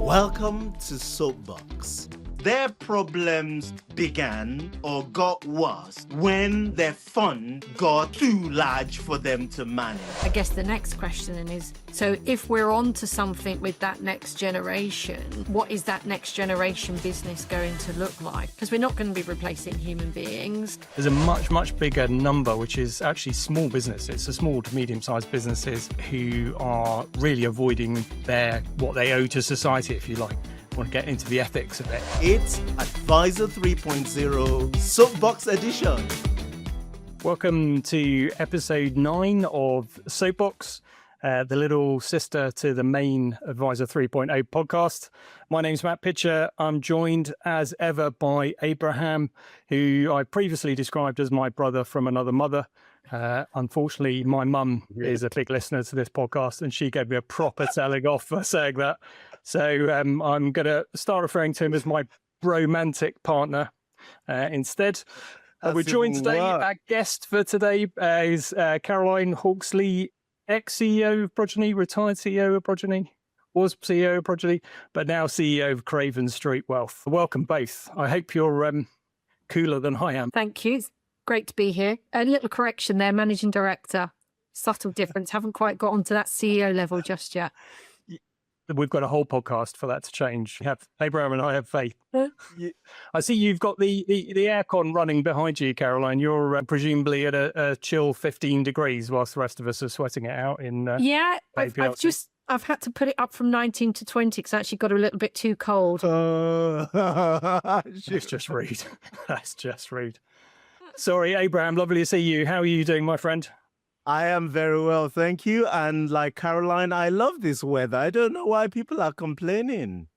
Welcome to SoapBox. Their problems began or got worse when their fund got too large for them to manage. I guess the next question then is, so if we're on to something with that next generation, what is that next generation business going to look like? Because we're not going to be replacing human beings. There's a much bigger number, which is actually small businesses, so small to medium-sized businesses who are really avoiding what they owe to society, if you like. Want to get into the ethics of it. It's Advisor 3.0 SoapBox edition. Welcome to episode 9 of SoapBox, the little sister to the main Advisor 3.0 podcast. My name's Matt Pitcher. I'm joined as ever by Abraham, who I previously described as my brother from another mother. Unfortunately, my mum is a big listener to this podcast, and she gave me a proper telling off for saying that. So I'm going to start referring to him as my romantic partner instead. We're joined today. Our guest for today is Caroline Hawkesley, ex-CEO of Progeny, retired CEO of Progeny, was CEO of Progeny, but now CEO of Craven Street Wealth. Welcome both. I hope you're cooler than I am. Thank you. It's great to be here. A little correction there, managing director. Subtle difference. Haven't quite got onto that CEO level just yet. We've got a whole podcast for that to change. Abraham and I have faith. I see you've got the aircon running behind you, Caroline. You're presumably at a chill 15 degrees whilst the rest of us are sweating it out in I've had to put it up from 19 to 20 because I actually got a little bit too cold. It's just rude. That's just rude. Sorry, Abraham, lovely to see you. How are you doing, my friend? I am very well, thank you. And like Caroline, I love this weather. I don't know why people are complaining.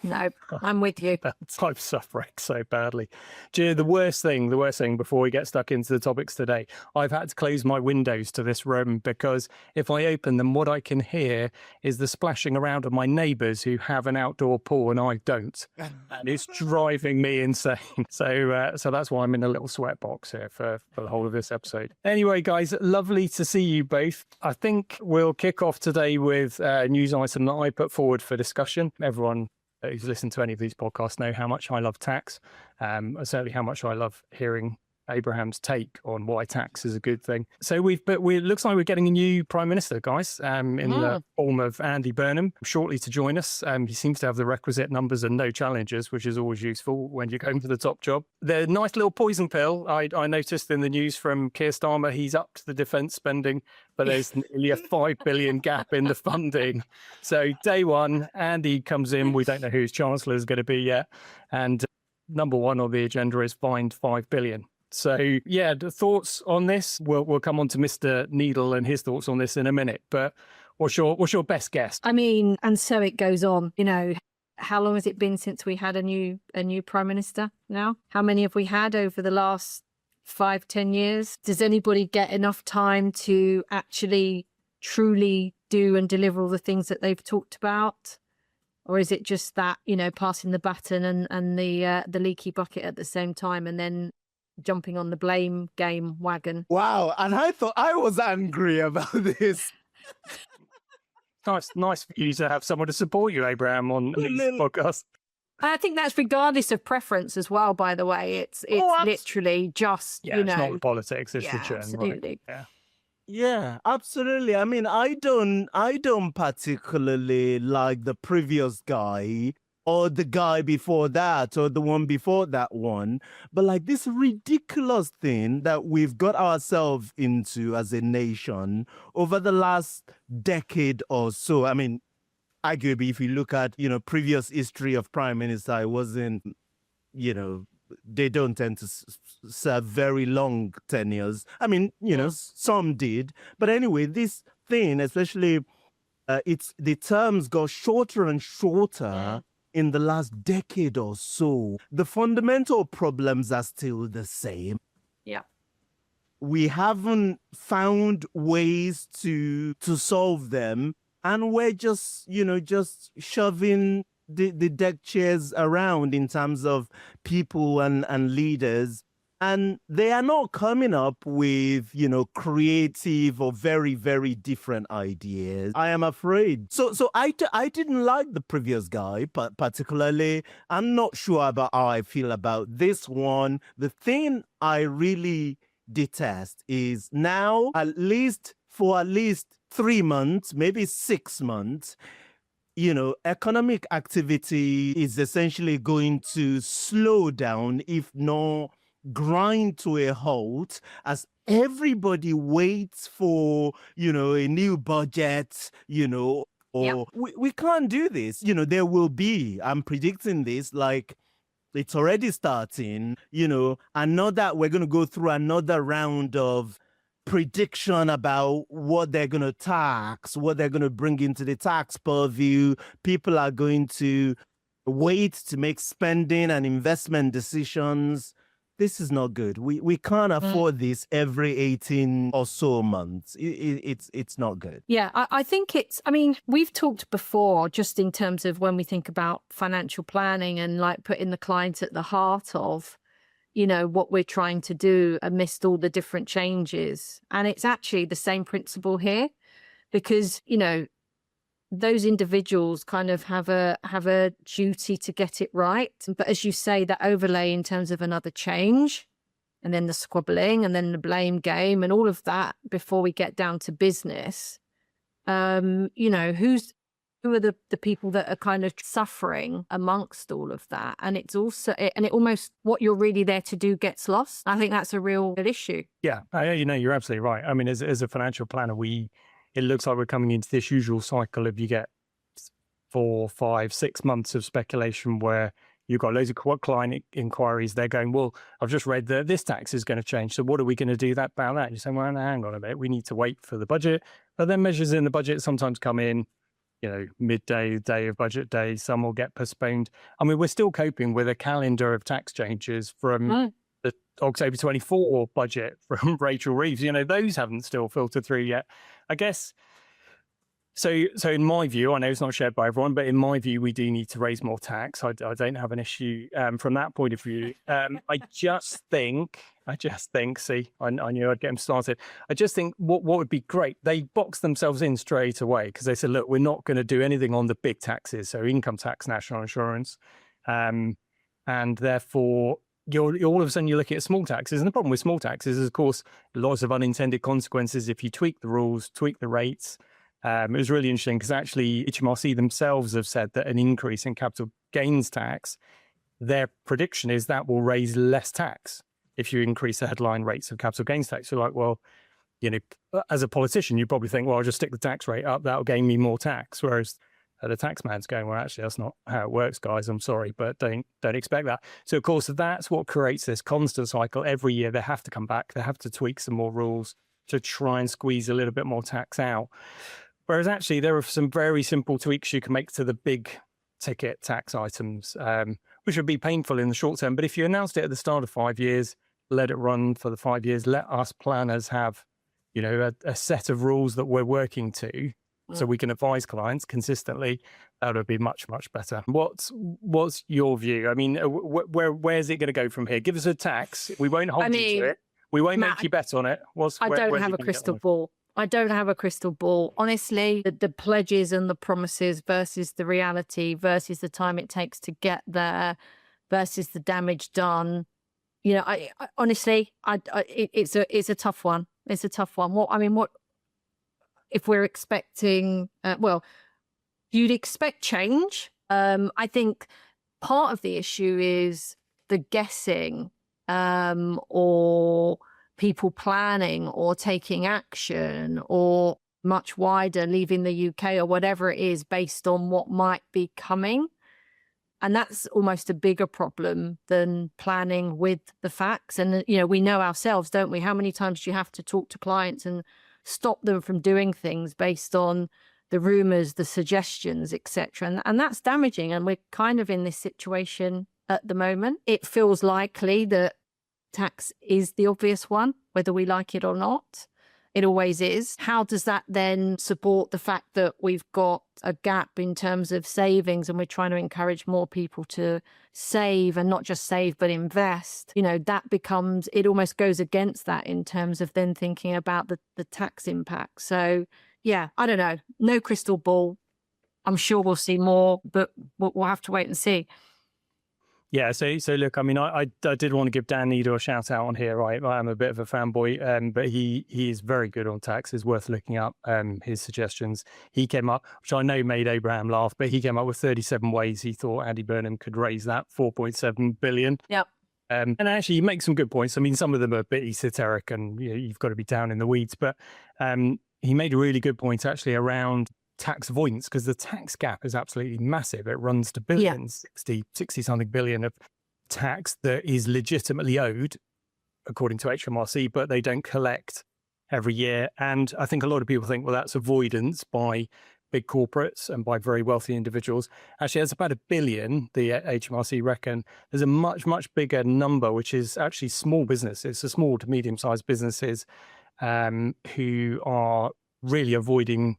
No, I'm with you. I'm suffering so badly. Do you know, the worst thing before we get stuck into the topics today, I've had to close my windows to this room because if I open them, what I can hear is the splashing around of my neighbours who have an outdoor pool and I don't. And it's driving me insane. So that's why I'm in a little sweatbox here for the whole of this episode. Anyway, guys, lovely to see you both. I think we'll kick off today with a news item that I put forward for discussion. Everyone who's listened to any of these podcasts know how much I love tax, certainly how much I love hearing Abraham's take on why tax is a good thing. So it looks like we're getting a new Prime Minister, guys, in the form of Andy Burnham, shortly to join us. He seems to have the requisite numbers and no challenges, which is always useful when you're going for the top job. The nice little poison pill, I noticed in the news from Keir Starmer, he's upped the defence spending, but there's nearly a $5 billion gap in the funding. So day one, Andy comes in. We don't know who his Chancellor is going to be yet. And number one on the agenda is fined $5 billion. So, yeah, the thoughts on this, we'll come on to Mr. Needle and his thoughts on this in a minute. But what's your best guess? I mean, and so it goes on. You know, how long has it been since we had a new Prime Minister now? How many have we had over the last 5-10 years? Does anybody get enough time to actually truly do and deliver all the things that they've talked about? Or is it just that, you know, passing the baton and the leaky bucket at the same time and then jumping on the blame game wagon? Wow, and I thought I was angry about this. Nice for you to have someone to support you, Abraham, on this podcast. I think that's regardless of preference as well, by the way. It's literally just, you know. It's not the politics, it's the churn. Absolutely. Right? Yeah, absolutely. I mean, I don't particularly like the previous guy or the guy before that or the one before that one. But like this ridiculous thing that we've got ourselves into as a nation over the last decade or so. I mean, arguably, if you look at, you know, previous history of prime minister, it wasn't, you know, they don't tend to serve very long tenures. I mean, you know, some did. But anyway, this thing, especially, the terms got shorter and shorter in the last decade or so. The fundamental problems are still the same. Yeah. We haven't found ways to solve them. And we're just, you know, just shoving the deck chairs around in terms of people and leaders And they are not coming up with, creative or very, very different ideas. I am afraid. So I didn't like the previous guy, but particularly, I'm not sure about how I feel about this one. The thing I really detest is now, for at least 3 months, maybe 6 months, economic activity is essentially going to slow down, if not grind to a halt, as everybody waits for, a new budget, or we can't do this. There will be, I'm predicting this, like, it's already starting, we're going to go through another round of prediction about what they're going to tax, what they're going to bring into the tax purview. People are going to wait to make spending and investment decisions. This is not good. We can't afford this every 18 or so months. It's not good. Yeah, I think we've talked before just in terms of when we think about financial planning and like putting the client at the heart of, what we're trying to do amidst all the different changes. And it's actually the same principle here because, those individuals kind of have a duty to get it right. But as you say, that overlay in terms of another change and then the squabbling and then the blame game and all of that before we get down to business, who are the people that are kind of suffering amongst all of that? And it's also, and it almost, what you're really there to do gets lost. I think that's a real issue. Yeah, you're absolutely right. I mean, as a financial planner, it looks like we're coming into this usual cycle of you get 4, 5, 6 months of speculation where you've got loads of client inquiries. They're going, well, I've just read that this tax is going to change. So what are we going to do about that? And you're saying, well, hang on a bit. We need to wait for the budget. But then measures in the budget sometimes come in, midday, day of budget day. Some will get postponed. I mean, we're still coping with a calendar of tax changes from the October 24 budget from Rachel Reeves. Those haven't still filtered through yet. I guess, so in my view, I know it's not shared by everyone, but in my view, we do need to raise more tax. I don't have an issue from that point of view. I just think, see, I knew I'd get them started. I just think what would be great, they boxed themselves in straight away because they said, look, we're not going to do anything on the big taxes, so income tax, national insurance, and therefore, all of a sudden you're looking at small taxes. And the problem with small taxes is, of course, lots of unintended consequences if you tweak the rules, tweak the rates. It was really interesting because actually HMRC themselves have said that an increase in capital gains tax, their prediction is that will raise less tax if you increase the headline rates of capital gains tax. So like, well, as a politician, you probably think, well, I'll just stick the tax rate up. That'll gain me more tax. Whereas the tax man's going, well, actually, that's not how it works, guys. I'm sorry, but don't expect that. So, of course, that's what creates this constant cycle. Every year, they have to come back. They have to tweak some more rules to try and squeeze a little bit more tax out. Whereas, actually, there are some very simple tweaks you can make to the big ticket tax items, which would be painful in the short term. But if you announced it at the start of 5 years, let it run for the 5 years, let us planners have, a set of rules that we're working to, so we can advise clients consistently, that would be much, much better. What's your view? I mean, where's it going to go from here? Give us a tax. We won't hold you to it. We won't make you bet on it. I don't have a crystal ball. I don't have a crystal ball. Honestly, the pledges and the promises versus the reality versus the time it takes to get there versus the damage done. I honestly, it's a tough one. It's a tough one. What if we're expecting, you'd expect change. I think part of the issue is the guessing or people planning or taking action or much wider leaving the UK or whatever it is based on what might be coming. And that's almost a bigger problem than planning with the facts. And, we know ourselves, don't we? How many times do you have to talk to clients and stop them from doing things based on the rumors, the suggestions, etc. And that's damaging. And we're kind of in this situation at the moment. It feels likely that tax is the obvious one, whether we like it or not. It always is. How does that then support the fact that we've got a gap in terms of savings and we're trying to encourage more people to save, and not just save, but invest? That becomes, it almost goes against that in terms of then thinking about the tax impact. So yeah, I don't know. No crystal ball. I'm sure we'll see more, but we'll have to wait and see. Yeah, so look, I mean, I did want to give Dan Needle a shout out on here, right? I am a bit of a fanboy, but he is very good on tax. It's worth looking up his suggestions. He came up, which I know made Abraham laugh, but he came up with 37 ways he thought Andy Burnham could raise that 4.7 billion. Yep. And actually, he makes some good points. I mean, some of them are a bit esoteric and you've got to be down in the weeds, but he made a really good point actually around tax avoidance, because the tax gap is absolutely massive. It runs to billions, 60 something billion of tax that is legitimately owed according to HMRC, but they don't collect every year. And I think a lot of people think, well, that's avoidance by big corporates and by very wealthy individuals. Actually, there's about 1 billion, the HMRC reckon. There's a much, much bigger number, which is actually small businesses, so small to medium-sized businesses who are really avoiding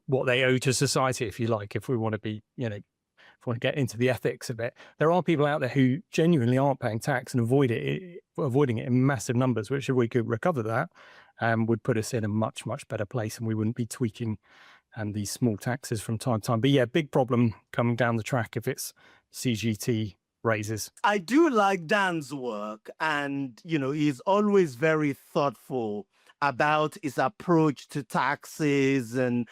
what they owe to society, if you like, if we want to be, if we want to get into the ethics of it. There are people out there who genuinely aren't paying tax and avoiding it in massive numbers, which if we could recover that, would put us in a much, much better place, and we wouldn't be tweaking these small taxes from time to time. But yeah, big problem coming down the track if it's CGT raises. I do like Dan's work, and, he's always very thoughtful about his approach to taxes and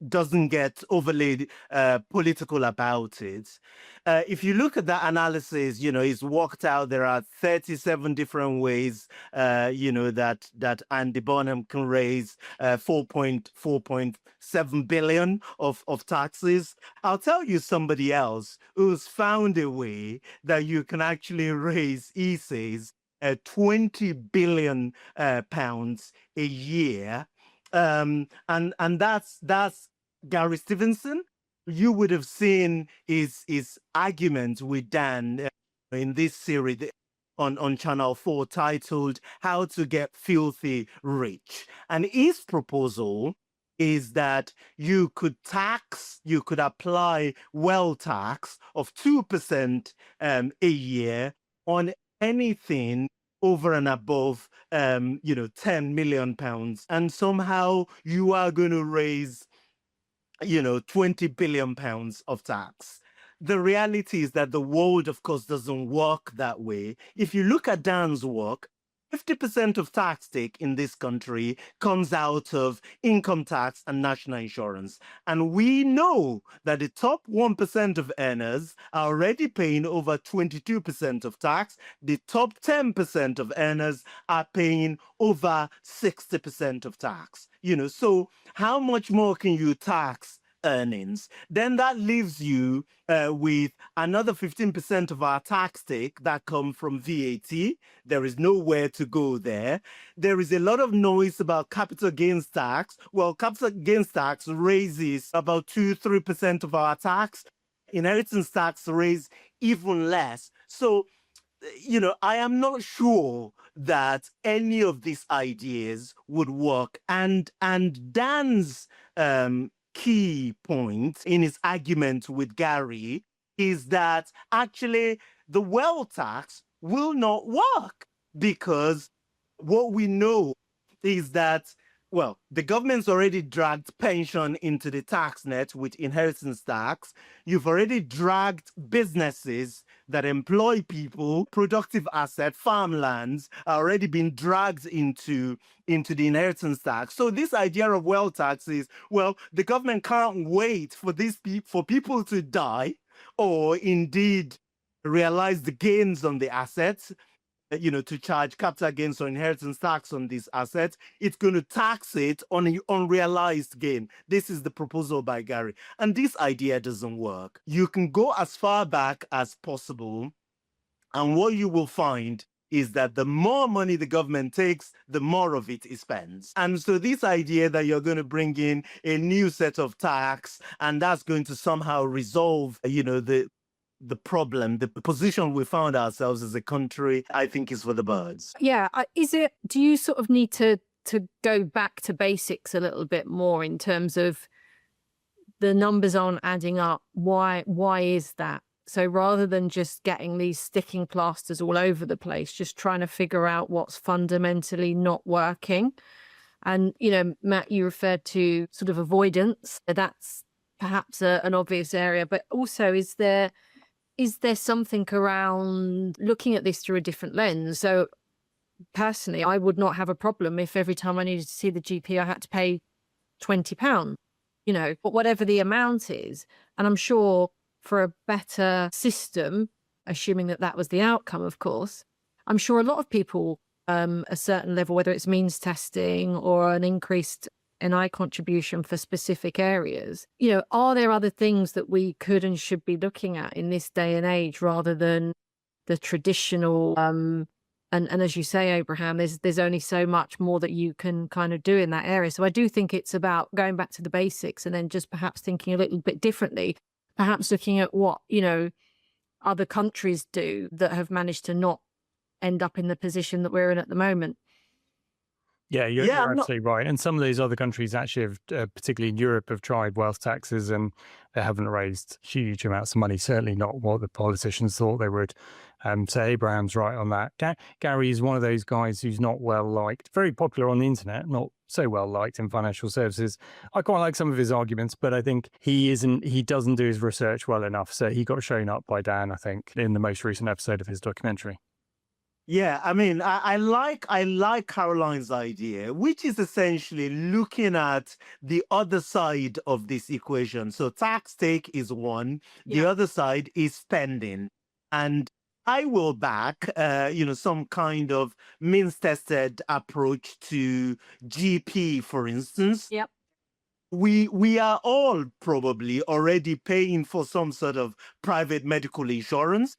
doesn't get overly political about it. If you look at that analysis, he's worked out there are 37 different ways, that Andy Burnham can raise 4.7 billion of taxes. I'll tell you somebody else who's found a way that you can actually raise, he says, 20 billion pounds a year, and that's Gary Stevenson. You would have seen his argument with Dan in this series on Channel 4 titled "How to Get Filthy Rich," and his proposal is that you could apply wealth tax of 2% a year on anything over and above 10 million pounds, and somehow you are going to raise 20 billion pounds of tax. The reality is that the world, of course, doesn't work that way. If you look at Dan's work, 50% of tax take in this country comes out of income tax and national insurance. And we know that the top 1% of earners are already paying over 22% of tax. The top 10% of earners are paying over 60% of tax. So how much more can you tax earnings? Then that leaves you with another 15% of our tax take that come from VAT. There is nowhere to go there. There is a lot of noise about capital gains tax. Well, capital gains tax raises about 2-3% of our tax. Inheritance tax raise even less. So, I am not sure that any of these ideas would work. And Dan's key point in his argument with Gary is that actually the wealth tax will not work, because what we know is that, well, the government's already dragged pension into the tax net with inheritance tax. You've already dragged businesses that employ people, productive asset, farmlands are already being dragged into the inheritance tax. So this idea of wealth tax is, well, the government can't wait for for people to die or indeed realize the gains on the assets, to charge capital gains or inheritance tax on these assets. It's going to tax it on an unrealized gain. This is the proposal by Gary. And this idea doesn't work. You can go as far back as possible, and what you will find is that the more money the government takes, the more of it it spends. And so this idea that you're going to bring in a new set of tax and that's going to somehow resolve, the problem, the position we found ourselves as a country, I think is for the birds. Yeah. Do you sort of need to go back to basics a little bit more in terms of the numbers aren't adding up? Why is that? So rather than just getting these sticking plasters all over the place, just trying to figure out what's fundamentally not working. And, Matt, you referred to sort of avoidance. That's perhaps an obvious area, but also is there something around looking at this through a different lens? So personally, I would not have a problem if every time I needed to see the GP, I had to pay £20, but whatever the amount is. And I'm sure for a better system, assuming that was the outcome, of course, I'm sure a lot of people, a certain level, whether it's means testing or an increased NI contribution for specific areas, are there other things that we could and should be looking at in this day and age rather than the traditional, and as you say, Abraham, there's only so much more that you can kind of do in that area. So I do think it's about going back to the basics and then just perhaps thinking a little bit differently, perhaps looking at what, other countries do that have managed to not end up in the position that we're in at the moment. Yeah, you're absolutely right. And some of these other countries actually have, particularly in Europe, have tried wealth taxes and they haven't raised huge amounts of money, certainly not what the politicians thought they would. So Abraham's right on that. Gary is one of those guys who's not well liked, very popular on the internet, not so well liked in financial services. I quite like some of his arguments, but I think he doesn't do his research well enough. So he got shown up by Dan, I think, in the most recent episode of his documentary. Yeah, I mean, I like Caroline's idea, which is essentially looking at the other side of this equation. So tax take is one, the other side is spending. And I will back, some kind of means-tested approach to GP, for instance. Yep. We are all probably already paying for some sort of private medical insurance.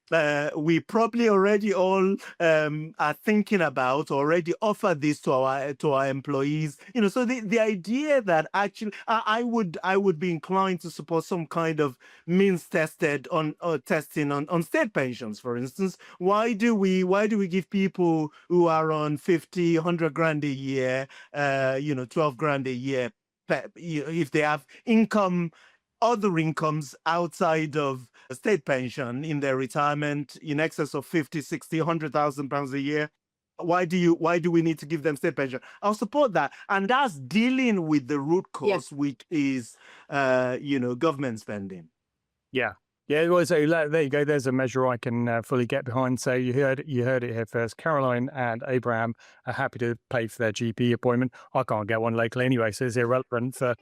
We probably already all are thinking about, already offer this to our employees. So the idea that actually I would be inclined to support some kind of means tested on testing on state pensions, for instance. Why do we give people who are on 50, 100 grand a year, 12 grand a year, if they have other incomes outside of a state pension in their retirement in excess of 50, 60, 100,000 pounds a year? Why do we need to give them state pension? I'll support that. And that's dealing with the root cause, which is, government spending. Yeah. Yeah, well, so there you go. There's a measure I can fully get behind. So you heard it here first. Caroline and Abraham are happy to pay for their GP appointment. I can't get one locally anyway, so it's irrelevant for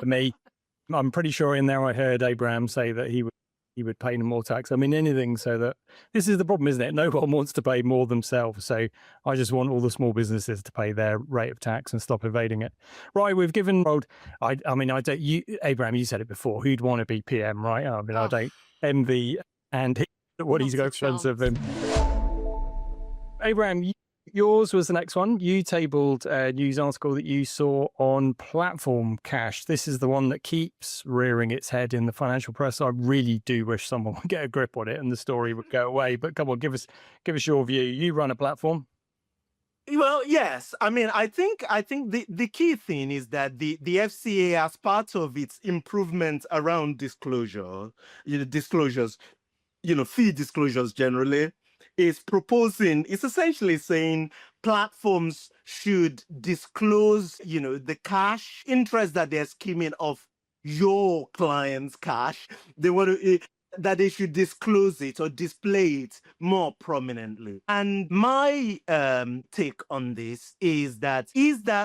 me. I'm pretty sure in there I heard Abraham say that he would pay no more tax. I mean, anything so that this is the problem, isn't it? No one wants to pay more themselves. So I just want all the small businesses to pay their rate of tax and stop evading it. Right, we've given I don't. Abraham, you said it before. Who'd want to be PM, right? I mean, I don't envy and what he's got in front of him. Abraham, yours was the next one. You tabled a news article that you saw on platform cash. This is the one that keeps rearing its head in the financial press. I really do wish someone would get a grip on it and the story would go away. But come on, give us your view. You run a platform. Well, yes. I mean, I think the key thing is that the FCA, as part of its improvement around disclosures, fee disclosures generally, is essentially saying platforms should disclose, the cash interest that they're skimming off your client's cash. They want to that they should disclose it or display it more prominently. And my take on this is that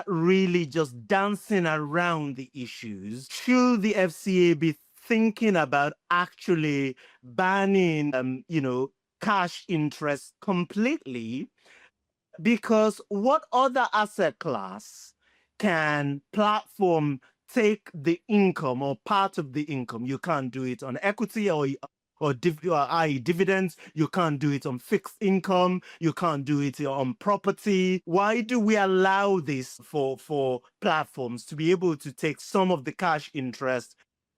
really just dancing around the issues? Should the FCA be thinking about actually banning, cash interest completely? Because what other asset class can platform take the income or part of the income? You can't do it on equity or dividends. You can't do it on fixed income. You can't do it on property. Why do we allow this for platforms to be able to take some of the cash interest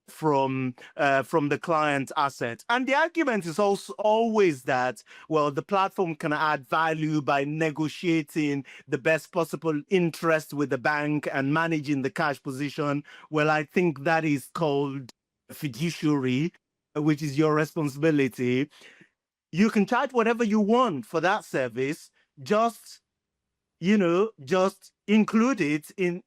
from the client asset. And the argument is also always that, well, the platform can add value by negotiating the best possible interest with the bank and managing the cash position. Well, I think that is called fiduciary, which is your responsibility. You can charge whatever you want for that service, just include it in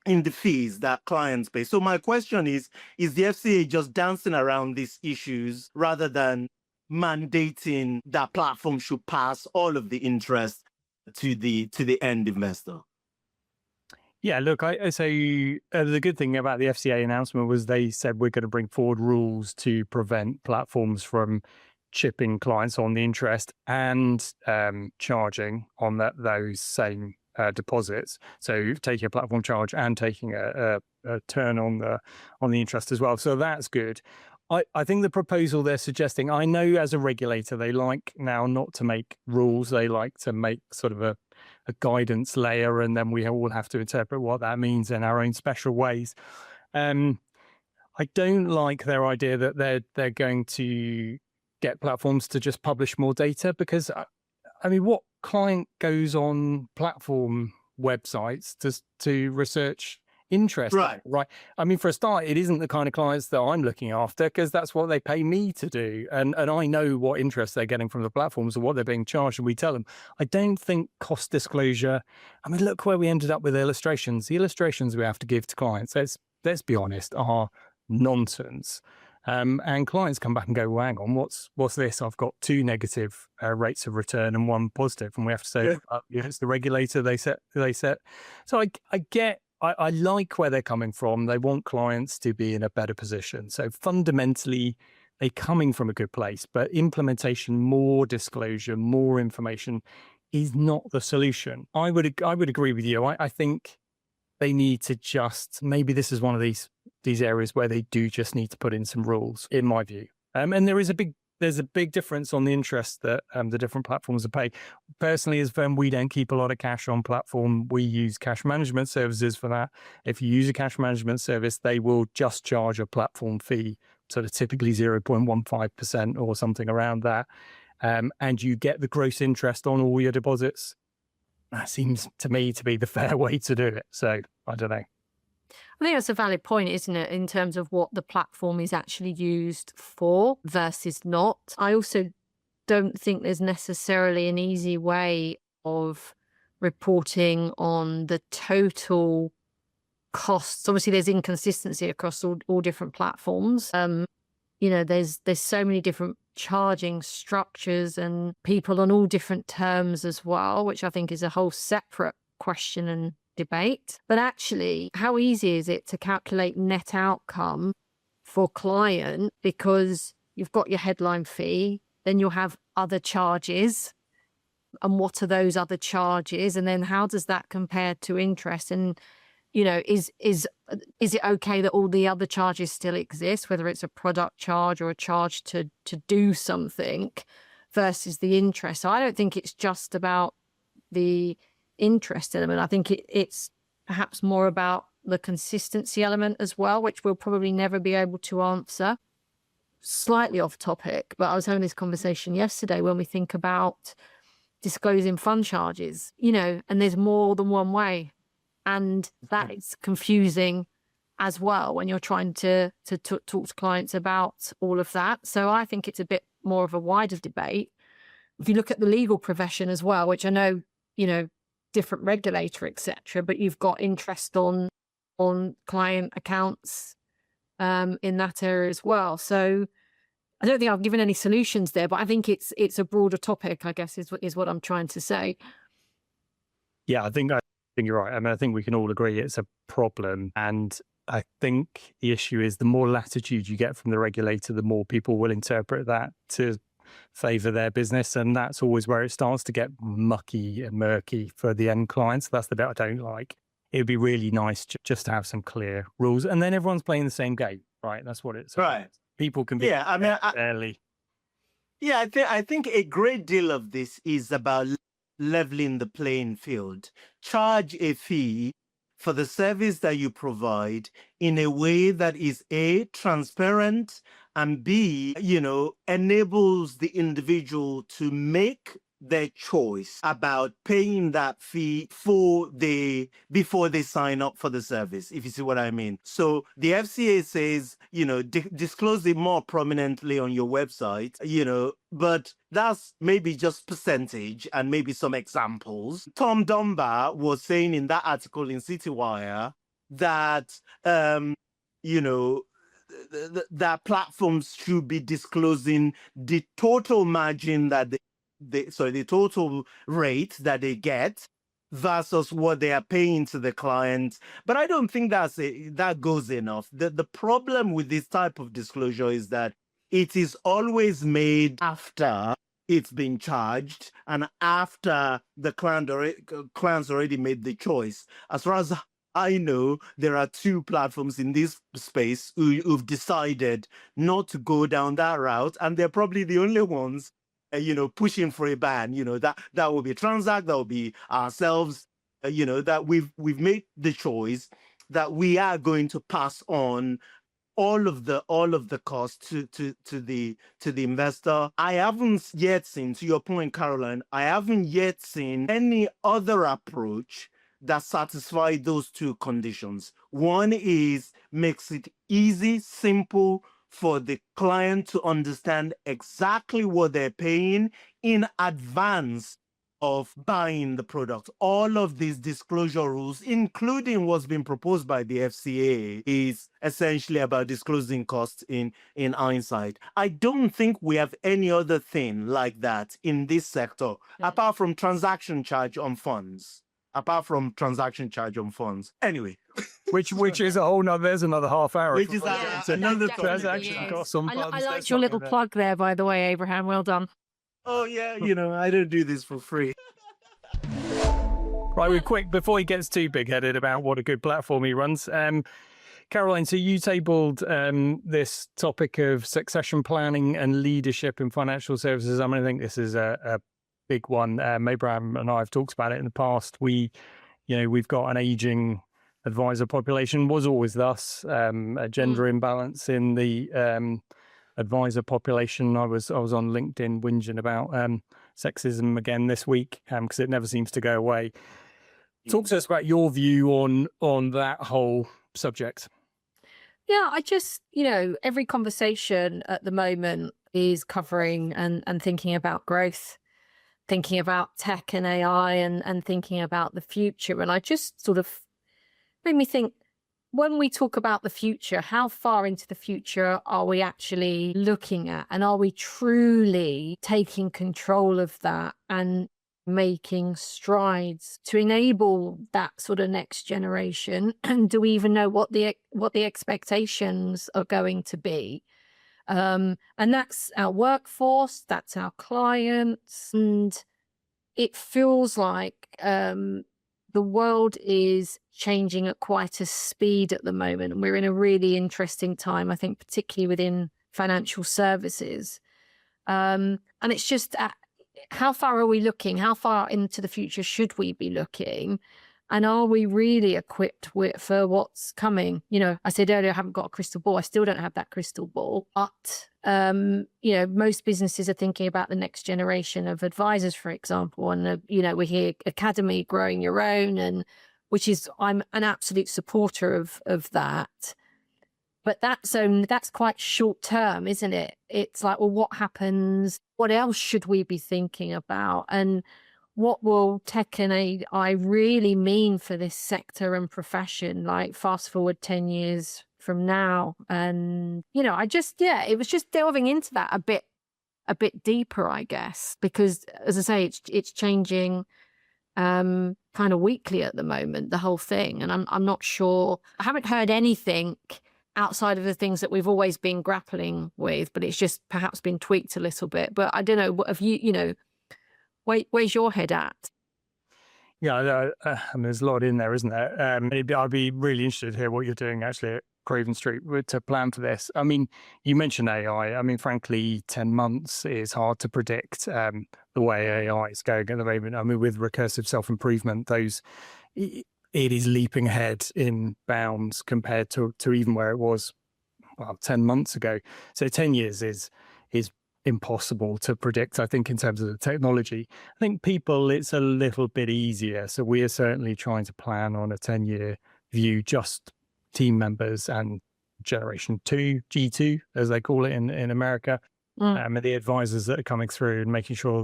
the fees that clients pay. So my question is the FCA just dancing around these issues rather than mandating that platform should pass all of the interest to the end investor? Yeah, look, I say the good thing about the FCA announcement was they said we're going to bring forward rules to prevent platforms from chipping clients on the interest and charging on those same deposits. So taking a platform charge and taking a turn on the interest as well. So that's good. I think the proposal they're suggesting, I know as a regulator, they like now not to make rules. They like to make sort of a guidance layer, and then we all have to interpret what that means in our own special ways. I don't like their idea that they're going to get platforms to just publish more data, because I mean, what client goes on platform websites to research interest? Right. I mean, for a start, it isn't the kind of clients that I'm looking after, because that's what they pay me to do. And I know what interest they're getting from the platforms and what they're being charged, and we tell them. I don't think cost disclosure, I mean, look where we ended up with illustrations. The illustrations we have to give to clients, let's be honest, are nonsense. And clients come back and go, well, hang on, what's this? I've got 2 negative rates of return and 1 positive, and we have to say, it's the regulator they set. So I like where they're coming from. They want clients to be in a better position. So fundamentally, they're coming from a good place, but implementation, more disclosure, more information is not the solution. I would agree with you. I think they need to just, maybe this is one of these areas where they do just need to put in some rules, in my view. And there's a big difference on the interest that the different platforms are paying. Personally, as a firm, we don't keep a lot of cash on platform. We use cash management services for that. If you use a cash management service, they will just charge a platform fee, sort of typically 0.15% or something around that. And you get the gross interest on all your deposits. That seems to me to be the fair way to do it. So I don't know. I think that's a valid point, isn't it, in terms of what the platform is actually used for versus not. I also don't think there's necessarily an easy way of reporting on the total costs. Obviously, there's inconsistency across all different platforms. There's so many different charging structures and people on all different terms as well, which I think is a whole separate question and debate. But actually, how easy is it to calculate net outcome for client? Because you've got your headline fee, then you'll have other charges. And what are those other charges? And then how does that compare to interest? And is it okay that all the other charges still exist, whether it's a product charge or a charge to do something versus the interest? So I don't think it's just about the interest element. I think it's perhaps more about the consistency element as well, which we'll probably never be able to answer. Slightly off topic, but I was having this conversation yesterday when we think about disclosing fund charges, and there's more than one way. And that is confusing as well when you're trying to talk to clients about all of that. So I think it's a bit more of a wider debate. If you look at the legal profession as well, which I know, different regulator, etc., but you've got interest on client accounts in that area as well. So I don't think I've given any solutions there, but I think it's a broader topic, I guess, is what I'm trying to say. Yeah, I think you're right. I mean, I think we can all agree it's a problem. And I think the issue is the more latitude you get from the regulator, the more people will interpret that to favour their business. And that's always where it starts to get mucky and murky for the end clients. That's the bit I don't like. It would be really nice just to have some clear rules. And then everyone's playing the same game, right? That's what it's right. About. People can be fairly. Yeah, I think a great deal of this is about leveling the playing field. Charge a fee for the service that you provide in a way that is A, transparent, and B, enables the individual to make their choice about paying that fee before they sign up for the service, if you see what I mean. So the FCA says, disclose it more prominently on your website, but that's maybe just percentage and maybe some examples. Tom Dunbar was saying in that article in CityWire that, that platforms should be disclosing the total margin that the total rate that they get versus what they are paying to the client. But I don't think that goes enough. The problem with this type of disclosure is that it is always made after it's been charged and after the client's already made the choice. As far as I know, there are two platforms in this space who've decided not to go down that route, and they're probably the only ones pushing for a ban. That will be Transact, that will be ourselves, that we've made the choice that we are going to pass on all of the cost to the investor. I haven't yet seen, to your point, Caroline, I haven't yet seen any other approach that satisfy those two conditions. One is makes it easy, simple for the client to understand exactly what they're paying in advance of buying the product. All of these disclosure rules, including what's been proposed by the FCA, is essentially about disclosing costs in hindsight. I don't think we have any other thing like that in this sector, apart from transaction charge on funds. Anyway. Which is a whole nother, there's another half hour. Which is another transaction costs on funds. I liked your little plug there, by the way, Abraham. Well done. Oh, yeah, I don't do this for free. Right, we're quick before he gets too big-headed about what a good platform he runs. Caroline, so you tabled this topic of succession planning and leadership in financial services. I mean, I think this is a big one. Abraham and I have talked about it in the past. We've got an aging advisor population, was always thus, a gender imbalance in the advisor population. I was on LinkedIn whinging about sexism again this week because it never seems to go away. Talk to us about your view on that whole subject. Yeah, I just, every conversation at the moment is covering and thinking about growth, thinking about tech and AI and thinking about the future. And I just sort of made me think, when we talk about the future, how far into the future are we actually looking at? And are we truly taking control of that and making strides to enable that sort of next generation? And do we even know what the expectations are going to be? And that's our workforce, that's our clients. And it feels like the world is changing at quite a speed at the moment. And we're in a really interesting time, I think, particularly within financial services. And it's just, how far are we looking? How far into the future should we be looking? And are we really equipped for what's coming? I said earlier, I haven't got a crystal ball. I still don't have that crystal ball. But, most businesses are thinking about the next generation of advisors, for example. And, we hear academy, growing your own, and I'm an absolute supporter of that. But that's quite short term, isn't it? It's like, well, what happens? What else should we be thinking about? And what will tech and AI really mean for this sector and profession, like fast forward 10 years from now? And, it was just delving into that a bit deeper, I guess, because as I say, it's changing kind of weekly at the moment, the whole thing. And I'm not sure, I haven't heard anything outside of the things that we've always been grappling with, but it's just perhaps been tweaked a little bit. But I don't know, what have you, where's your head at? Yeah, there's a lot in there, isn't there? I'd be really interested to hear what you're doing actually at Craven Street to plan for this. I mean, you mentioned AI. I mean, frankly, 10 months is hard to predict the way AI is going at the moment. I mean, with recursive self-improvement, it is leaping ahead in bounds compared to even where it was 10 months ago. So 10 years is impossible to predict, I think, in terms of the technology. I think people, it's a little bit easier. So we are certainly trying to plan on a 10-year view, just team members and generation 2, G2, as they call it in America, and the advisors that are coming through and making sure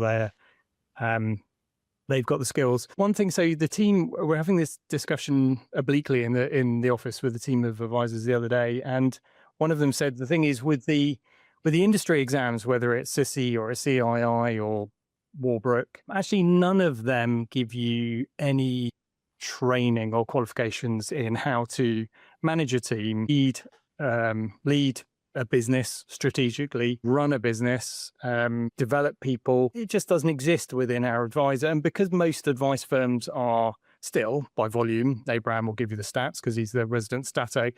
they've got the skills. One thing, so the team, we're having this discussion obliquely in the office with the team of advisors the other day, and one of them said the thing is with the industry exams, whether it's CISI or a CII or Walbrook, actually none of them give you any training or qualifications in how to manage a team, lead a business strategically, run a business, develop people. It just doesn't exist within our advisor. And because most advice firms are still, by volume, Abraham will give you the stats because he's the resident stato,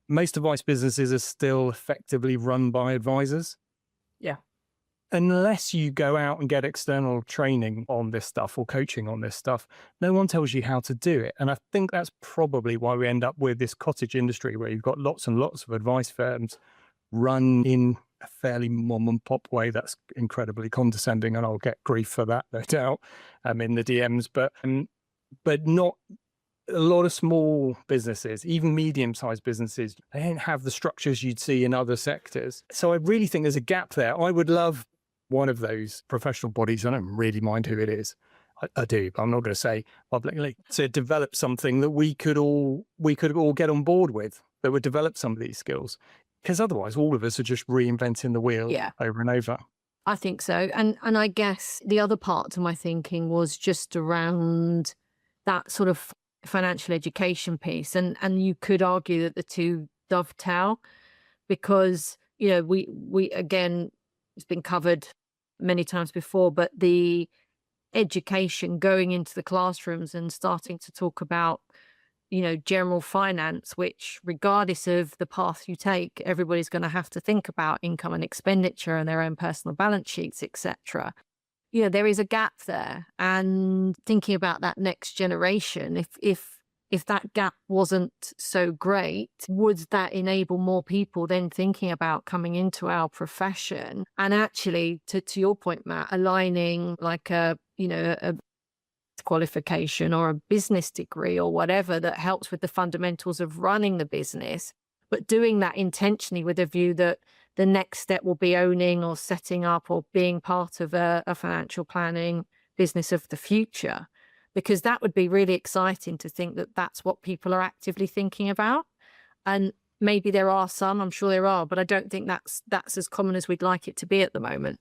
most advice businesses are still effectively run by advisors. Yeah. Unless you go out and get external training on this stuff or coaching on this stuff, no one tells you how to do it. And I think that's probably why we end up with this cottage industry where you've got lots and lots of advice firms run in a fairly mom and pop way. That's incredibly condescending, and I'll get grief for that, no doubt, in the DMs. But not a lot of small businesses, even medium-sized businesses, they don't have the structures you'd see in other sectors. So I really think there's a gap there. I would love one of those professional bodies, I don't really mind who it is, I do, but I'm not going to say publicly, to develop something that we could all get on board with, that would develop some of these skills. Because otherwise, all of us are just reinventing the wheel over and over. I think so. And I guess the other part to my thinking was just around that sort of financial education piece. And you could argue that the two dovetail because, we again, it's been covered many times before, but the education going into the classrooms and starting to talk about general finance, which regardless of the path you take, everybody's going to have to think about income and expenditure and their own personal balance sheets, etc. There is a gap there. And thinking about that next generation, if that gap wasn't so great, would that enable more people then thinking about coming into our profession and actually, to your point, Matt, aligning like a qualification or a business degree or whatever that helps with the fundamentals of running the business, but doing that intentionally with a view that the next step will be owning or setting up or being part of a financial planning business of the future, because that would be really exciting to think that that's what people are actively thinking about. And maybe there are some, I'm sure there are, but I don't think that's as common as we'd like it to be at the moment.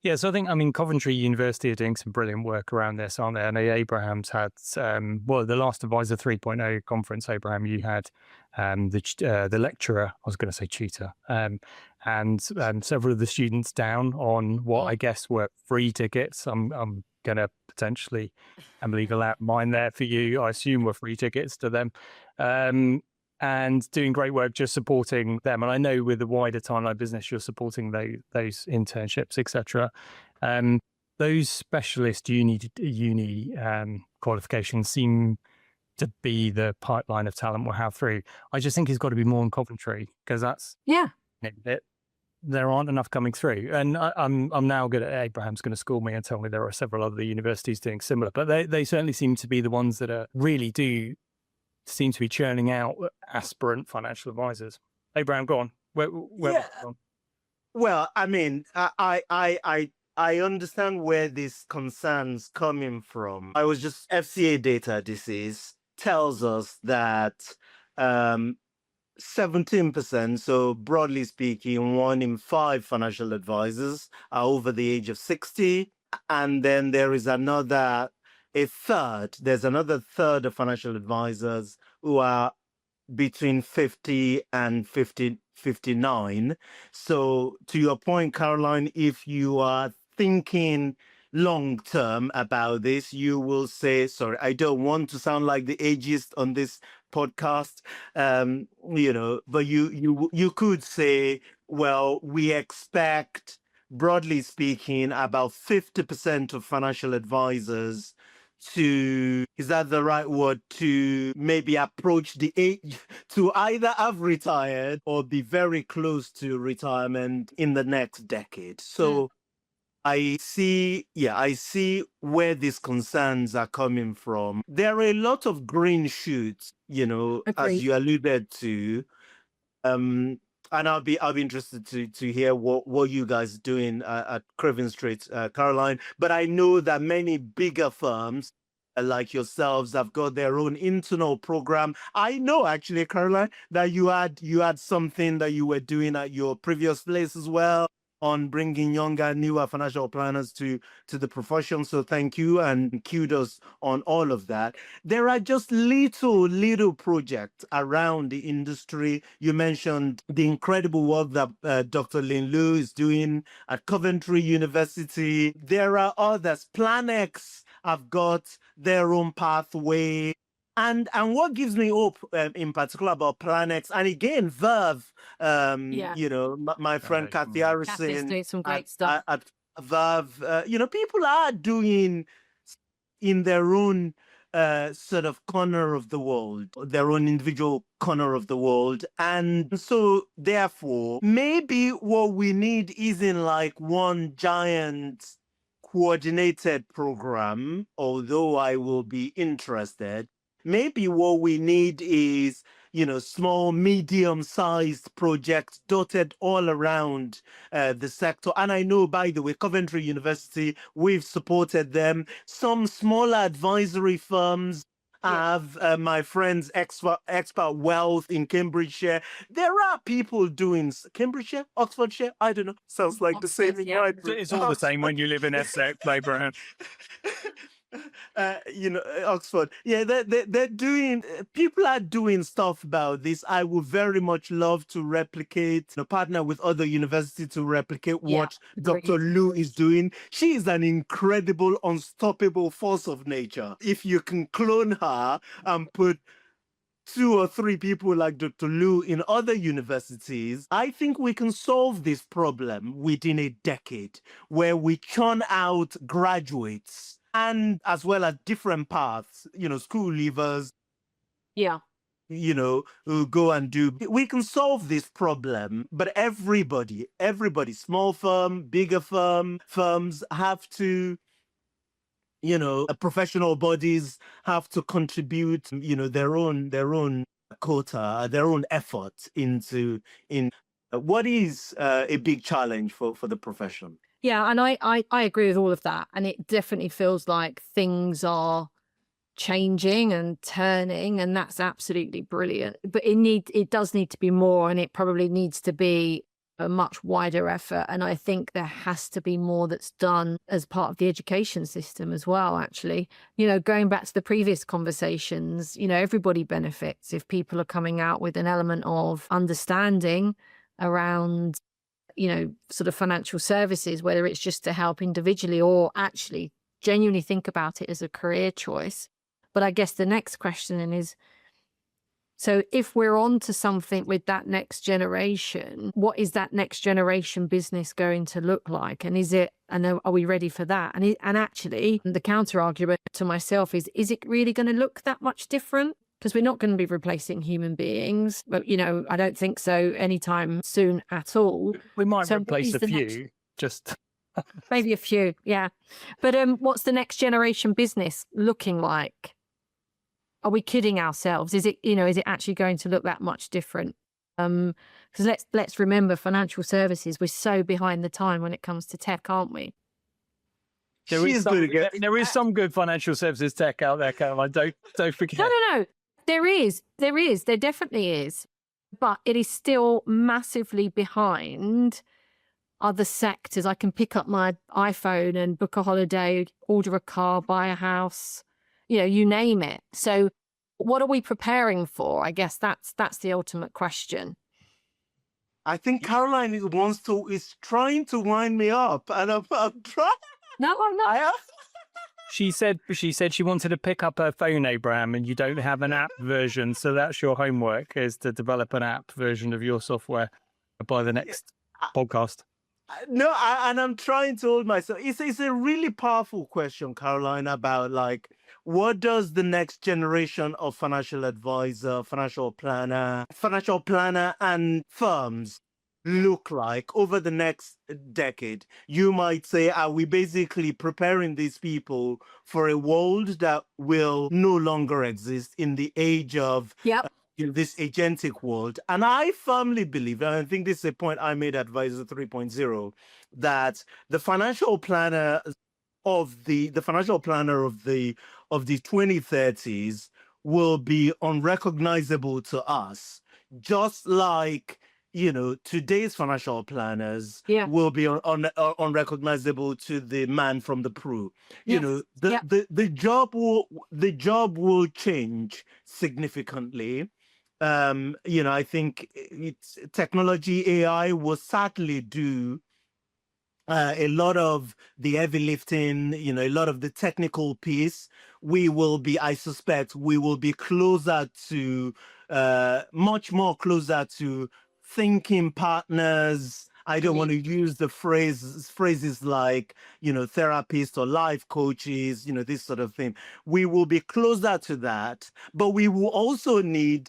Yeah, so I think, Coventry University are doing some brilliant work around this, aren't they? And Abraham's had, the last Advisor 3.0 conference, Abraham, you had the lecturer, I was going to say tutor, and several of the students down on what I guess were free tickets. I'm going to potentially legal out mine there for you. I assume were free tickets to them. And doing great work just supporting them. And I know with the wider Timeline business, you're supporting those internships, etc. Those specialist uni qualifications seem to be the pipeline of talent we'll have through. I just think it's got to be more in Coventry because that's there aren't enough coming through. And I'm now good at Abraham's going to school me and tell me there are several other universities doing similar, but they certainly seem to be the ones that are really do seem to be churning out aspirant financial advisors. Abraham, go on. Where Well, I understand where this concern's coming from. I was just FCA data. This tells us that 17%. So broadly speaking, 1 in 5 financial advisors are over the age of 60, and then there is another third of financial advisors who are between 50 and 59. So to your point, Caroline, if you are thinking long term about this, you will say, sorry, I don't want to sound like the ageist on this podcast, but you could say, well, we expect, broadly speaking, about 50% of financial advisors is that the right word, to maybe approach the age to either have retired or be very close to retirement in the next decade. So I see where these concerns are coming from. There are a lot of green shoots, as Agreed. you alluded to. And I'll be interested to hear what you guys are doing at Craven Street, Caroline. But I know that many bigger firms like yourselves have got their own internal program. I know actually, Caroline, that you had something that you were doing at your previous place as well, on bringing younger, newer financial planners to the profession. So thank you and kudos on all of that. There are just little projects around the industry. You mentioned the incredible work that Dr. Lin Lu is doing at Coventry University. There are others. Planex have got their own pathway. And what gives me hope in particular about Planex, and again, Verve, my friend Kathy Kathy's Harrison doing some great stuff. at Verve, people are doing in their own sort of corner of the world, their own individual corner of the world. And so therefore, maybe what we need isn't like one giant coordinated program, although I will be interested. Maybe what we need is, small, medium-sized projects dotted all around the sector. And I know, by the way, Coventry University, we've supported them. Some smaller advisory firms have my friends, Expert Wealth in Cambridgeshire. There are people doing Cambridgeshire, Oxfordshire. I don't know. Sounds like the same thing. yeah. It's all the same when you live in Essex, Abraham. Oxford. Yeah, they're doing. People are doing stuff about this. I would very much love to replicate, partner with other universities to replicate what Dr. Lu is doing. She is an incredible, unstoppable force of nature. If you can clone her and put 2 or 3 people like Dr. Lu in other universities, I think we can solve this problem within a decade, where we churn out graduates and as well as different paths, school leavers, who go and do. We can solve this problem, but everybody, small firm, bigger firms have to, professional bodies have to contribute, their own quota, their own effort in what is a big challenge for the profession. Yeah, and I agree with all of that. And it definitely feels like things are changing and turning, and that's absolutely brilliant. But it does need to be more, and it probably needs to be a much wider effort. And I think there has to be more that's done as part of the education system as well, actually. Going back to the previous conversations, everybody benefits if people are coming out with an element of understanding around sort of financial services, whether it's just to help individually or actually genuinely think about it as a career choice. But I guess the next question then is, so if we're on to something with that next generation, what is that next generation business going to look like? And are we ready for that? And actually, the counter argument to myself is it really going to look that much different? Because we're not going to be replacing human beings. But, I don't think so anytime soon at all. We might replace a few, just... Maybe a few, yeah. But what's the next generation business looking like? Are we kidding ourselves? Is it actually going to look that much different? Because let's remember, financial services, we're so behind the time when it comes to tech, aren't we? There is some good financial services tech out there, Caroline. Don't forget. No. There definitely is. But it is still massively behind other sectors. I can pick up my iPhone and book a holiday, order a car, buy a house, you name it. So what are we preparing for? I guess that's the ultimate question. I think Caroline is trying to wind me up, and I'm trying. No, I'm not. She said she wanted to pick up her phone, Abraham, and you don't have an app version. So that's your homework, is to develop an app version of your software by the next podcast. No, and I'm trying to hold myself. It's a really powerful question, Caroline, about like what does the next generation of financial advisor, financial planner and firms look like over the next decade? You might say, are we basically preparing these people for a world that will no longer exist in the age of Yep. this agentic world? And I firmly believe, and I think this is a point I made at Advisor 3.0, that the financial planner of the 2030s will be unrecognizable to us, just like today's financial planners Yeah. will be unrecognizable to the man from the Peru. Yes. The job will change significantly. I think it's technology, AI will sadly do a lot of the heavy lifting, a lot of the technical piece. I suspect we will be closer to, much more closer to thinking partners. I don't want to use the phrases like, therapists or life coaches, this sort of thing. We will be closer to that, but we will also need,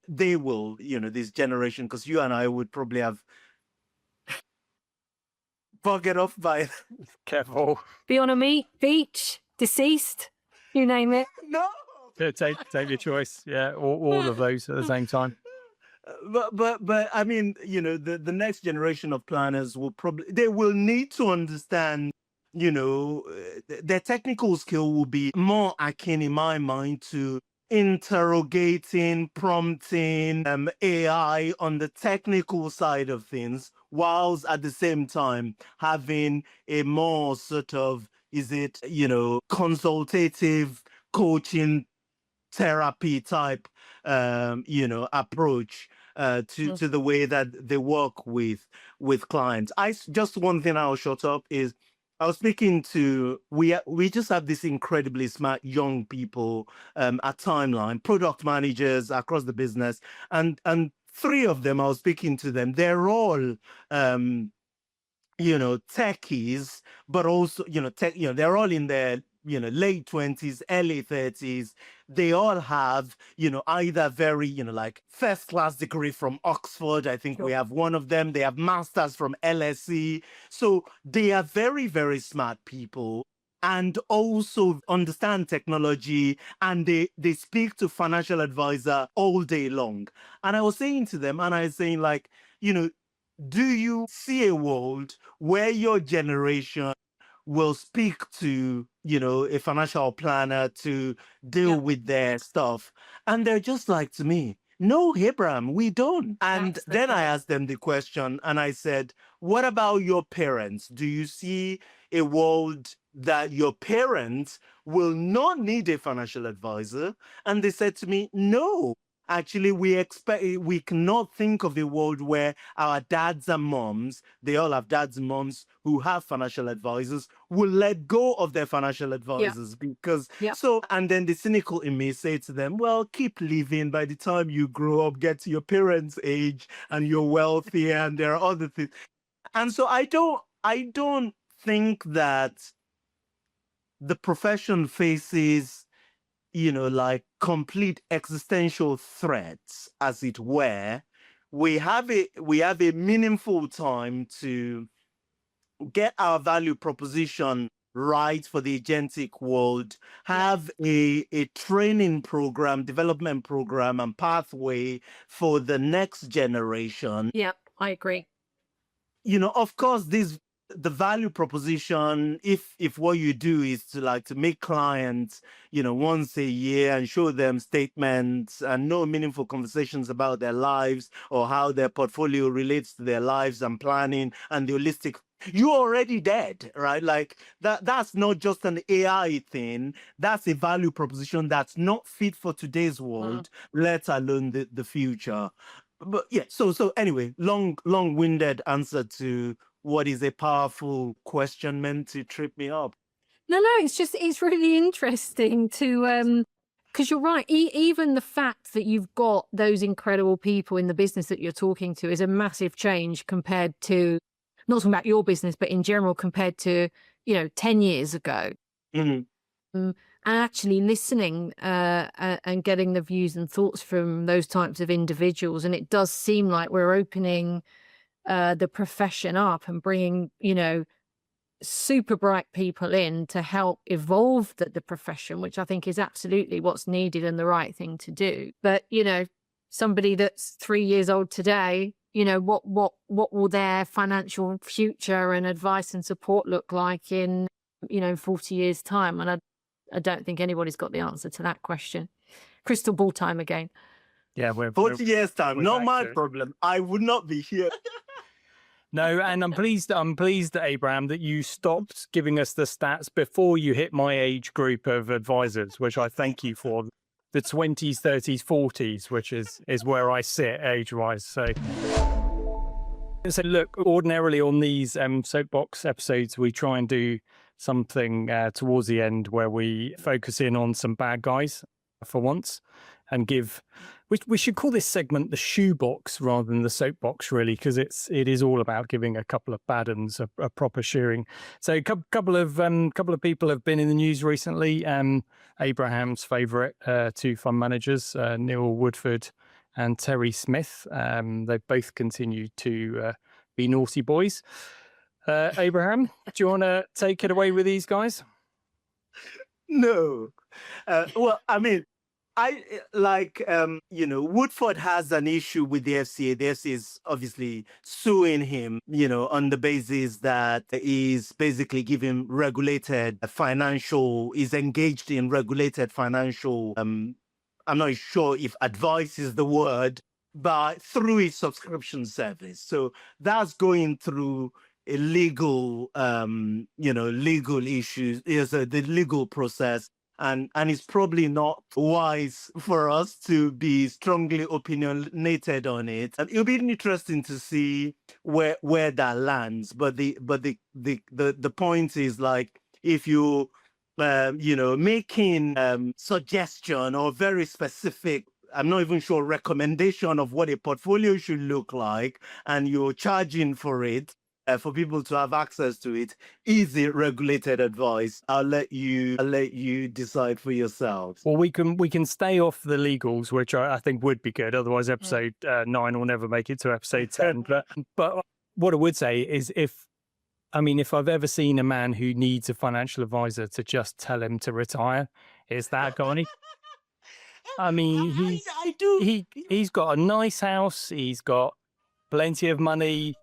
they will, this generation, because you and I would probably have bugged off by Careful. Be on a beach, deceased, you name it. no. Yeah, take your choice. Yeah, all of those at the same time. But I mean, the next generation of planners they will need to understand, their technical skill will be more akin in my mind to interrogating, prompting AI on the technical side of things, whilst at the same time having a more sort of, consultative coaching therapy type approach to the way that they work with clients. Just one thing I'll shut up is I was speaking to we just have this incredibly smart young people at Timeline, product managers across the business, and three of them I was speaking to them. They're all techies, but also they're all in their late 20s, early 30s. They all have either very like first class degree from Oxford. I think we have one of them. They have masters from LSE. So they are very, very smart people and also understand technology, and they speak to financial advisor all day long. And I was saying to them, and I was saying like, do you see a world where your generation will speak to, a financial planner to deal with their stuff? And they're just like, to me, no, Abraham, we don't. And then I asked them the question and I said, what about your parents? Do you see a world that your parents will not need a financial advisor? And they said to me, no. Actually, we cannot think of a world where our dads and moms, they all have dads and moms who have financial advisors, will let go of their financial advisors because and then the cynical in me say to them, well, keep living. By the time you grow up, get to your parents' age and you're wealthy and there are other things. And so I don't think that the profession faces like complete existential threats, as it were. We have a meaningful time to get our value proposition right for the agentic world, have a training program, development program and pathway for the next generation. Yeah, I agree. Of course, the value proposition, if what you do is to make clients, once a year and show them statements and no meaningful conversations about their lives or how their portfolio relates to their lives and planning and the holistic, you're already dead, right? Like that's not just an AI thing. That's a value proposition that's not fit for today's world, let alone the future. But yeah, so anyway, long-winded answer to what is a powerful question meant to trip me up. No, it's really interesting to because you're right. Even the fact that you've got those incredible people in the business that you're talking to is a massive change compared to, not talking about your business, but in general compared to 10 years ago. Mm-hmm. and actually listening and getting the views and thoughts from those types of individuals. And it does seem like we're opening the profession up and bringing, super bright people in to help evolve the profession, which I think is absolutely what's needed and the right thing to do. But, somebody that's 3 years old today, what will their financial future and advice and support look like in 40 years time? And I don't think anybody's got the answer to that question. Crystal ball time again. Yeah, 40 years time, we're not back my to it. problem. I would not be here. No, and I'm pleased, Abraham, that you stopped giving us the stats before you hit my age group of advisors, which I thank you for. The 20s, 30s, 40s, which is where I sit age-wise. So look, ordinarily on these soapbox episodes, we try and do something towards the end where we focus in on some bad guys for once and give... We should call this segment the shoebox rather than the soapbox, really, because it is all about giving a couple of bad uns a proper shearing. So a couple of people have been in the news recently. Abraham's favourite two fund managers, Neil Woodford and Terry Smith. They've both continued to be naughty boys. Abraham, do you want to take it away with these guys? No. Well, I mean, Woodford has an issue with the FCA. The FCA is obviously suing him, on the basis that he's basically giving is engaged in regulated financial, I'm not sure if advice is the word, but through his subscription service. So that's going through a legal, legal issues, the legal process. And it's probably not wise for us to be strongly opinionated on it. And it'll be interesting to see where that lands. But the point is, like, if you making suggestion or very specific, I'm not even sure, recommendation of what a portfolio should look like, and you're charging for it, for people to have access to it, is it regulated advice? I'll let you decide for yourselves. Well, we can stay off the legals, which I think would be good. Otherwise, episode 9 will never make it to episode 10. But what I would say is, if I've ever seen a man who needs a financial advisor to just tell him to retire, it's that guy. I mean, he's got a nice house. He's got plenty of money.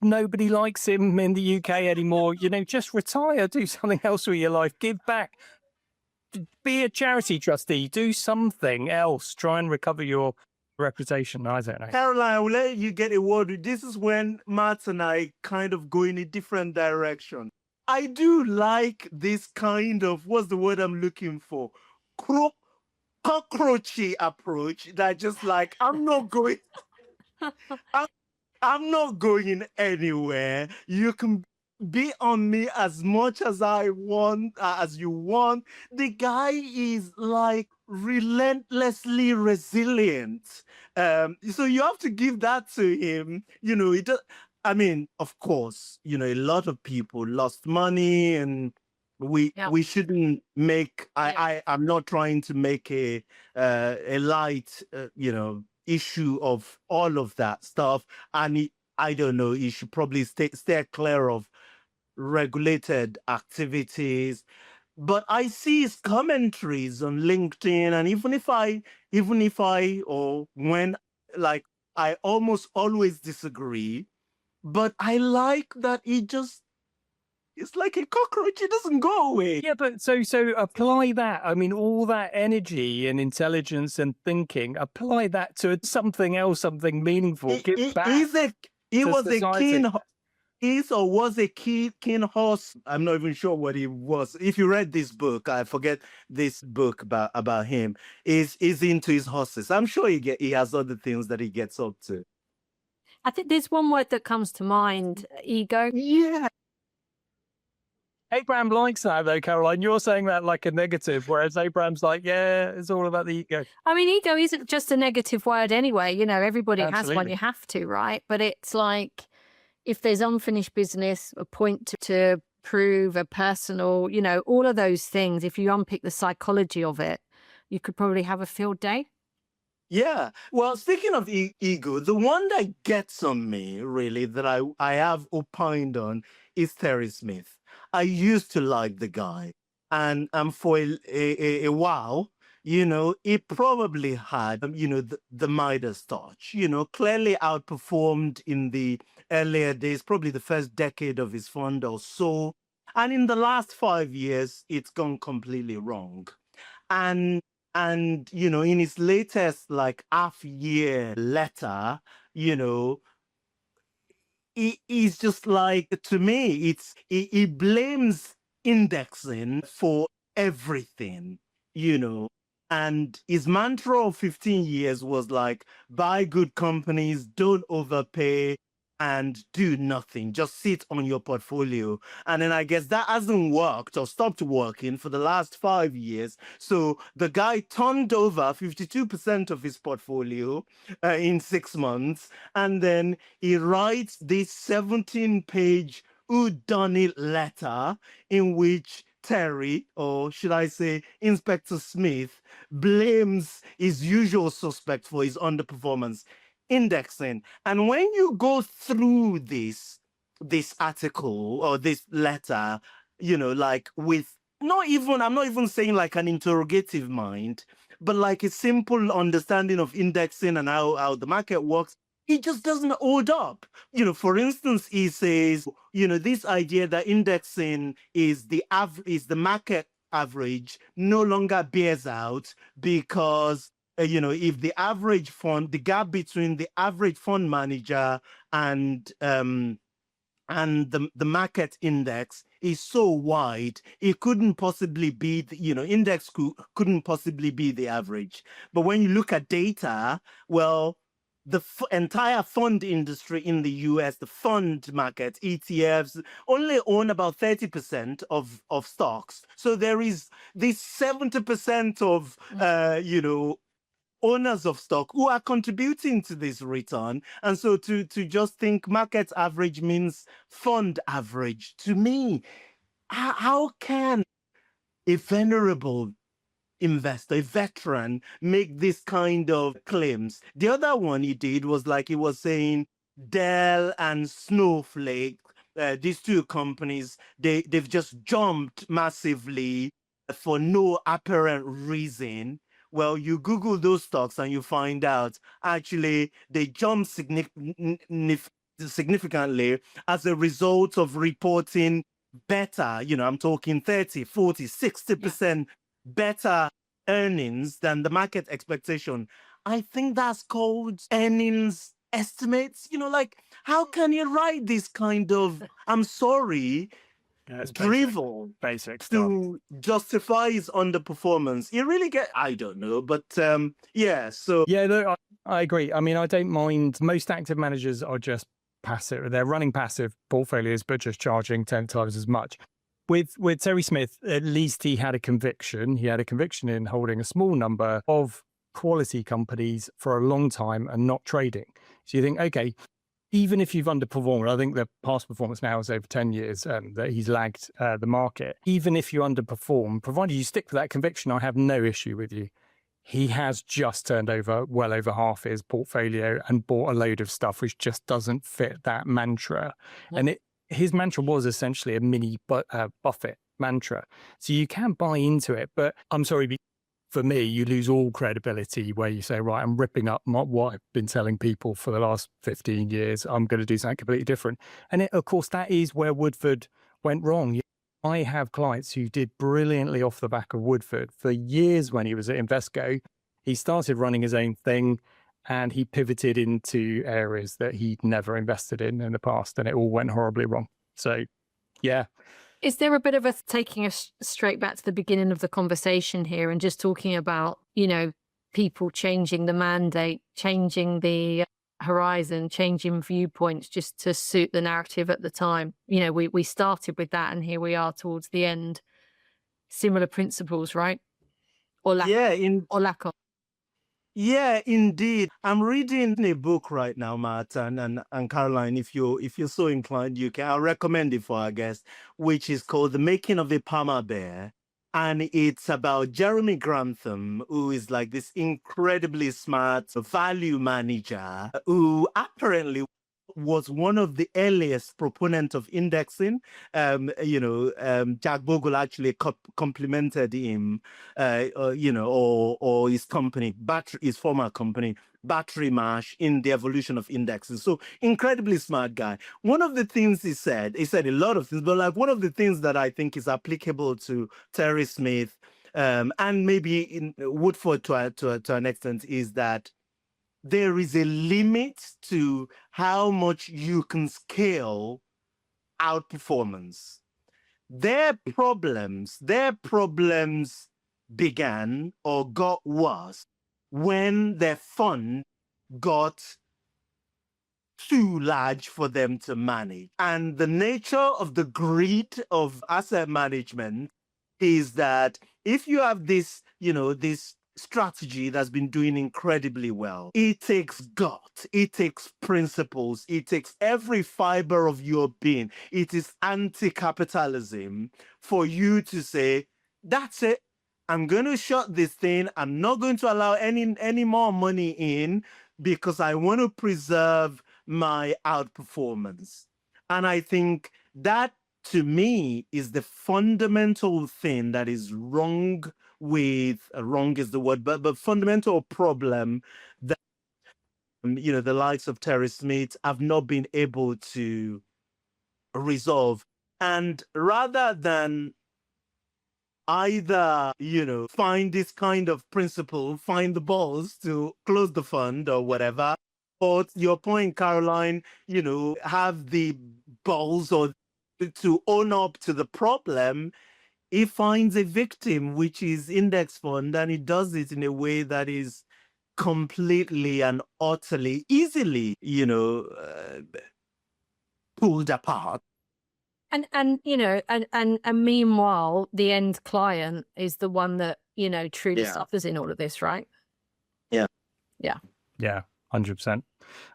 Nobody likes him in the UK anymore. Just retire, do something else with your life, give back, be a charity trustee, do something else, try and recover your reputation. I don't know. Caroline, I will let you get a word. This is when Matt and I kind of go in a different direction. I do like this kind of, what's the word I'm looking for? Cockroachy approach that just like, I'm not going... I'm not going anywhere. You can be on me as much as I want, as you want. The guy is like relentlessly resilient. So you have to give that to him. Of course, a lot of people lost money, and we shouldn't make. I'm not trying to make a light, issue of all of that stuff, and I don't know, you should probably stay clear of regulated activities. But I see his commentaries on LinkedIn, and I almost always disagree, but I like that it's like a cockroach. It doesn't go away. Yeah, but so apply that. All that energy and intelligence and thinking, apply that to something else, something meaningful. Give back. He was a keen horse. I'm not even sure what he was. If you read this book, I forget this book about him. Is into his horses. I'm sure he has other things that he gets up to. I think there's one word that comes to mind: ego. Yeah. Abraham likes that, though, Caroline. You're saying that like a negative, whereas Abraham's like, yeah, it's all about the ego. Ego isn't just a negative word anyway. Everybody Absolutely. has one. You have to, right? But it's like, if there's unfinished business, a point to prove a personal, all of those things. If you unpick the psychology of it, you could probably have a field day. Yeah. Well, speaking of ego, the one that gets on me, really, that I have opined on is Terry Smith. I used to like the guy. And for a while, he probably had, the Midas touch, clearly outperformed in the earlier days, probably the first decade of his fund or so. And in the last 5 years, it's gone completely wrong. And in his latest like half year letter, he's just like, to me, he blames indexing for everything, and his mantra of 15 years was like, buy good companies, don't overpay, and do nothing. Just sit on your portfolio. And then I guess that hasn't worked or stopped working for the last 5 years. So the guy turned over 52% of his portfolio in 6 months. And then he writes this 17-page whodunit letter in which Terry, or should I say Inspector Smith, blames his usual suspect for his underperformance, indexing. And when you go through this article or this letter, like with I'm not even saying like an interrogative mind, but like a simple understanding of indexing and how the market works, it just doesn't hold up. For instance, he says, this idea that indexing is the market average no longer bears out because if the average fund, the gap between the average fund manager and the market index is so wide, it couldn't possibly be, index couldn't possibly be the average. But when you look at data, well, the entire fund industry in the US, the fund market, ETFs, only own about 30% of stocks. So there is this 70% of, owners of stock who are contributing to this return. And so to just think market average means fund average, to me, how can a venerable investor, a veteran, make this kind of claims? The other one he did was like he was saying Dell and Snowflake, these two companies, they've just jumped massively for no apparent reason. Well, you Google those stocks and you find out actually they jumped significantly as a result of reporting better, I'm talking 30, 40, 60% better earnings than the market expectation. I think that's called earnings estimates. Like, how can you write this kind of, I'm sorry, drivel basic stuff to justify his underperformance? You really I don't know, but yeah. So yeah, no, I agree. I mean, I don't mind. Most active managers are just passive. They're running passive portfolios, but just charging 10 times as much. With Terry Smith, at least he had a conviction. He had a conviction in holding a small number of quality companies for a long time and not trading. So you think, okay, even if you've underperformed, I think the past performance now is over 10 years that he's lagged the market. Even if you underperform, provided you stick to that conviction, I have no issue with you. He has just turned over well over half his portfolio and bought a load of stuff which just doesn't fit that mantra. And his mantra was essentially a mini Buffett mantra. So you can buy into it, but I'm sorry, for me, you lose all credibility where you say, right, I'm ripping up what I've been telling people for the last 15 years. I'm going to do something completely different. And of course, that is where Woodford went wrong. I have clients who did brilliantly off the back of Woodford for years. When he was at Invesco, he started running his own thing and he pivoted into areas that he'd never invested in the past, and it all went horribly wrong. So, yeah. Is there a bit of taking us straight back to the beginning of the conversation here and just talking about, people changing the mandate, changing the horizon, changing viewpoints just to suit the narrative at the time? We started with that and here we are towards the end. Similar principles, right? Or lack of. Yeah, indeed. I'm reading a book right now, Matt and Caroline. If you're so inclined, I'll recommend it for our guest, which is called The Making of a Palmer Bear. And it's about Jeremy Grantham, who is like this incredibly smart value manager who apparently was one of the earliest proponents of indexing. Jack Bogle actually complimented him, or his company, his former company, Battery Mash, in the evolution of indexes. So incredibly smart guy. One of the things he said a lot of things, but like one of the things that I think is applicable to Terry Smith, and maybe in Woodford to an extent, is that there is a limit to how much you can scale outperformance. Their problems began or got worse when their fund got too large for them to manage. And the nature of the greed of asset management is that if you have this, this strategy that's been doing incredibly well, it takes gut, it takes principles, it takes every fiber of your being. It is anti-capitalism for you to say, that's it, I'm going to shut this thing, I'm not going to allow any more money in because I want to preserve my outperformance. And I think that, to me, is the fundamental thing that is wrong with, wrong is the word, but fundamental problem that, the likes of Terry Smith have not been able to resolve. And rather than either, find this kind of principle, find the balls to close the fund or whatever, or to your point, Caroline, have the balls or to own up to the problem, he finds a victim, which is index fund, and he does it in a way that is completely and utterly, easily, pulled apart. And meanwhile, the end client is the one that, truly suffers in all of this, right? Yeah. Yeah. Yeah. 100%.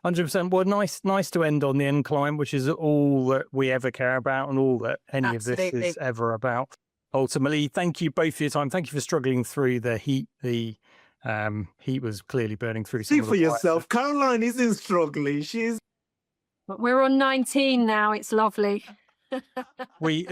100%. Well, nice to end on the end client, which is all that we ever care about and all that any of this is ever about. Ultimately, thank you both for your time. Thank you for struggling through the heat. The heat was clearly burning through. See for yourself. Caroline isn't struggling. But we're on 19 now. It's lovely. We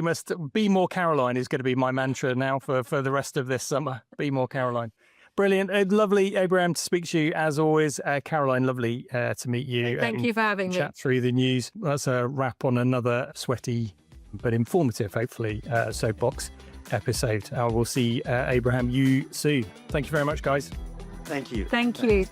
must be more Caroline is going to be my mantra now for the rest of this summer. Be more Caroline. Brilliant. Lovely, Abraham, to speak to you as always. Caroline, lovely to meet you. Thank you for having me. Chat through the news. That's a wrap on another sweaty but informative, hopefully, SoapBox episode. We'll see Abraham, you soon. Thank you very much, guys. Thank you. Thank you.